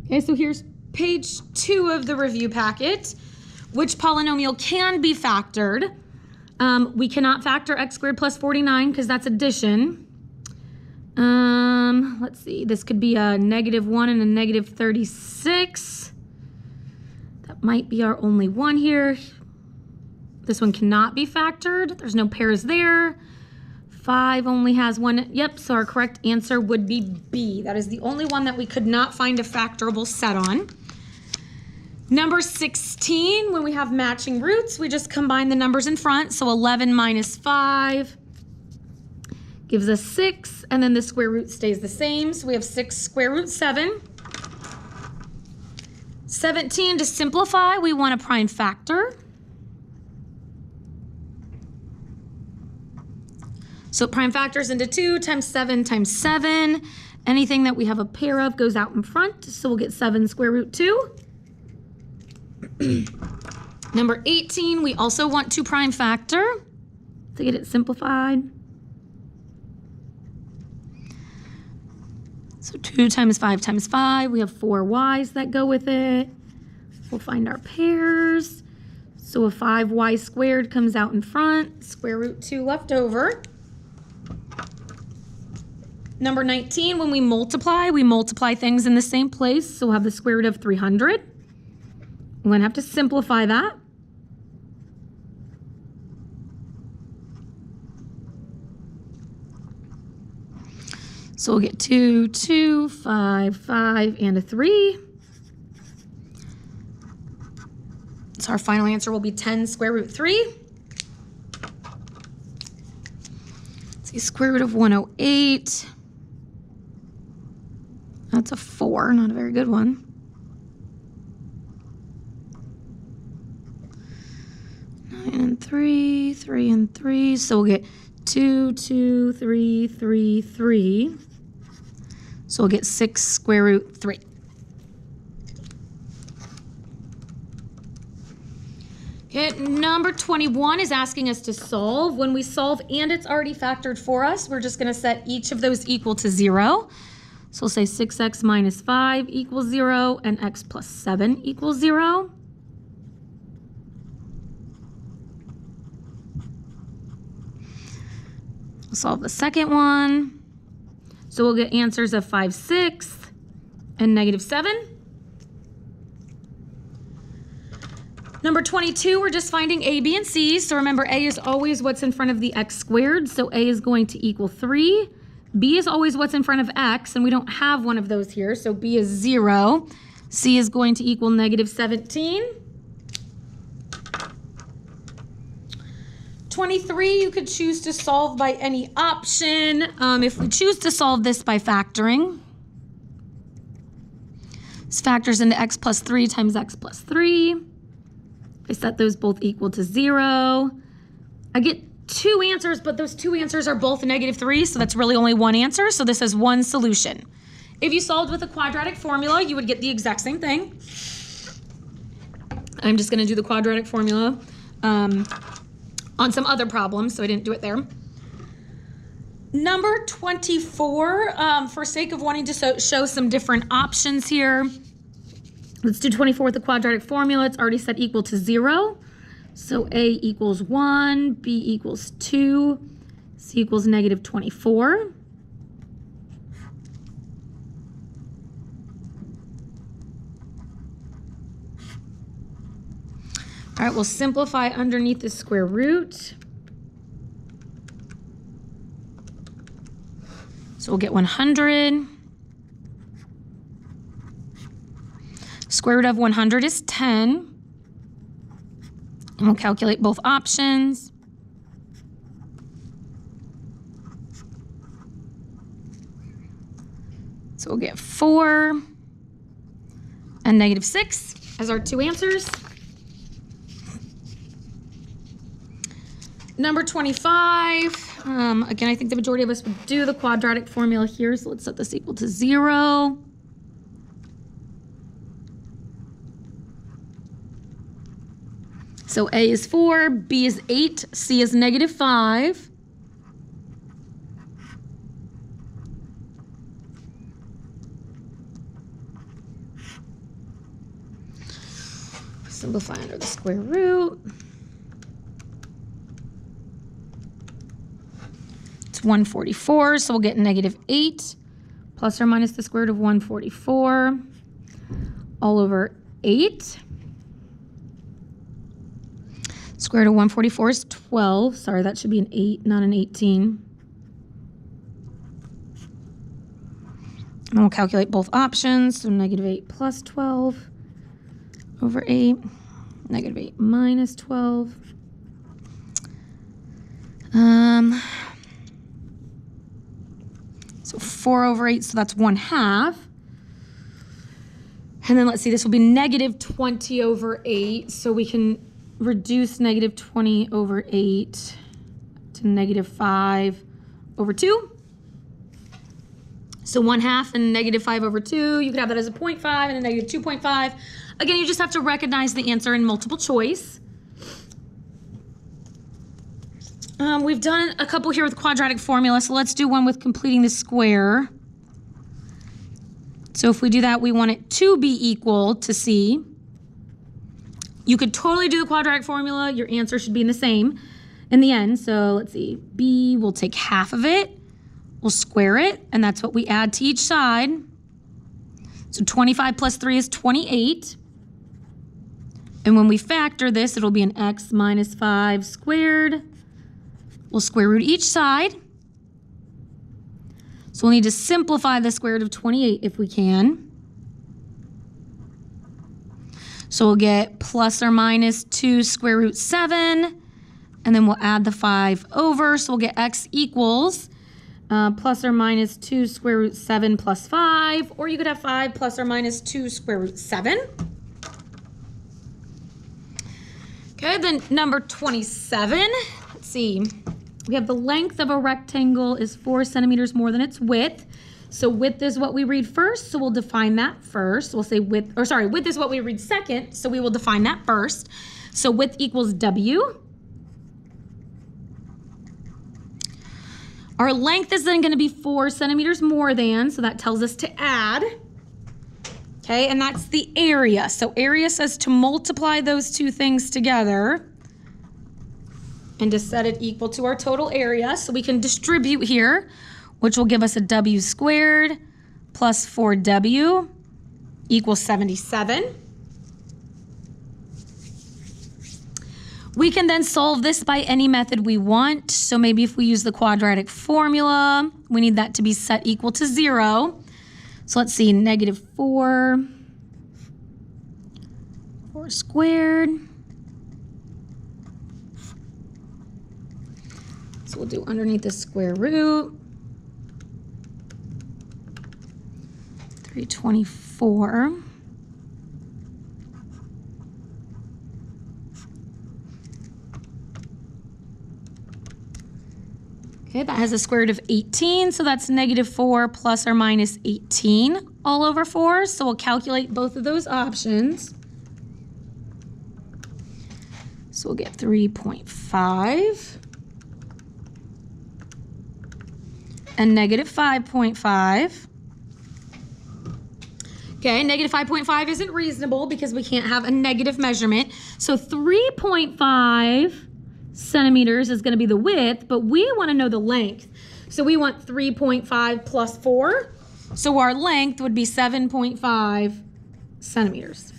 Okay, so here's page 2 of the review packet. Which polynomial can be factored? We cannot factor x squared plus 49 because that's addition. Let's see, this could be a -1 and a -36. That might be our only one here. This one cannot be factored. There's no pairs there. 5 only has one. Yep, so our correct answer would be B. That is the only one that we could not find a factorable set on. Number 16, when we have matching roots, we just combine the numbers in front. So 11 minus 5 gives us 6, and then the square root stays the same. So we have 6 square root 7. 17, to simplify, we want a prime factor. So prime factors into 2 times 7 times 7. Anything that we have a pair of goes out in front. So we'll get 7 square root 2. Number 18, we also want to prime factor to get it simplified. So 2 times 5 times 5. We have 4 y's that go with it. We'll find our pairs. So a 5y squared comes out in front. Square root 2 left over. Number 19, when we multiply things in the same place. So we'll have the square root of 300. We're going to have to simplify that. So we'll get 2, 2, 5, 5, and a 3. So our final answer will be 10 square root 3. Let's see, square root of 108. That's a 4, not a very good one. 9 and 3, 3 and 3. So we'll get 2, 2, 3, 3, 3. So we'll get 6 square root 3. Okay, number 21 is asking us to solve. When we solve and it's already factored for us, we're just going to set each of those equal to 0. So we'll say 6x minus 5 equals 0 and x plus 7 equals 0. We'll solve the second one. So we'll get answers of 5 6 and -7. Number 22, we're just finding a, b, and c. So remember, a is always what's in front of the x squared. So a is going to equal 3. B is always what's in front of x, and we don't have one of those here. So b is 0. C is going to equal -17. 23, you could choose to solve by any option. If we choose to solve this by factoring, this factors into x plus 3 times x plus 3. I set those both equal to 0. I get 2 answers, but those 2 answers are both -3, so that's really only one answer. So this is one solution. If you solved with a quadratic formula, you would get the exact same thing. I'm just going to do the quadratic formula on some other problems, so I didn't do it there. Number 24, for sake of wanting to show some different options here, let's do 24 with the quadratic formula. It's already set equal to 0. So A equals 1, B equals 2, C equals -24. All right, we'll simplify underneath the square root. So we'll get 100. Square root of 100 is 10. And we'll calculate both options. So we'll get 4 and -6 as our 2 answers. Number 25, again, I think the majority of us would do the quadratic formula here, so let's set this equal to 0. So A is 4, B is 8, C is -5. Simplify under the square root. It's 144, so we'll get -8 plus or minus the square root of 144 all over 8. Square root of 144 is 12. Sorry, that should be an 8, not an 18. And we'll calculate both options. So -8 plus 12 over 8. -8 minus 12. So 4 over 8, so that's 1/2. And then let's see, this will be -20 over 8. So we can reduce -20 over 8 to -5 over 2. So 1/2 and -5 over 2. You could have that as a 0.5 and a -2.5. Again, you just have to recognize the answer in multiple choice. We've done a couple here with quadratic formula, so let's do one with completing the square. So if we do that, we want it to be equal to C. You could totally do the quadratic formula. Your answer should be in the same in the end. So let's see, B, we'll take half of it, we'll square it, and that's what we add to each side. So 25 plus 3 is 28. And when we factor this, it'll be an x minus 5 squared. We'll square root each side. So we'll need to simplify the square root of 28 if we can. So we'll get plus or minus 2 square root 7, and then we'll add the 5 over. So we'll get x equals plus or minus 2 square root 7 plus 5, or you could have 5 plus or minus 2 square root 7. Okay, then number 27, let's see. We have the length of a rectangle is 4 centimeters more than its width. So width is what we read first, so we'll define that first. We'll say width, or sorry, width is what we read second, so we will define that first. So width equals W. Our length is then gonna be 4 centimeters more than, so that tells us to add. Okay, and that's the area. So area says to multiply those two things together and to set it equal to our total area. So we can distribute here, which will give us a W squared plus 4W equals 77. We can then solve this by any method we want. So maybe if we use the quadratic formula, we need that to be set equal to 0. So let's see, -4 squared. So we'll do underneath the square root. 324. Okay, that has a square root of 18, so that's -4 plus or minus 18 all over 4. So we'll calculate both of those options. So we'll get 3.5 and -5.5. Okay, -5.5 isn't reasonable because we can't have a negative measurement. So 3.5 centimeters is going to be the width, but we want to know the length. So we want 3.5 plus 4. So our length would be 7.5 centimeters.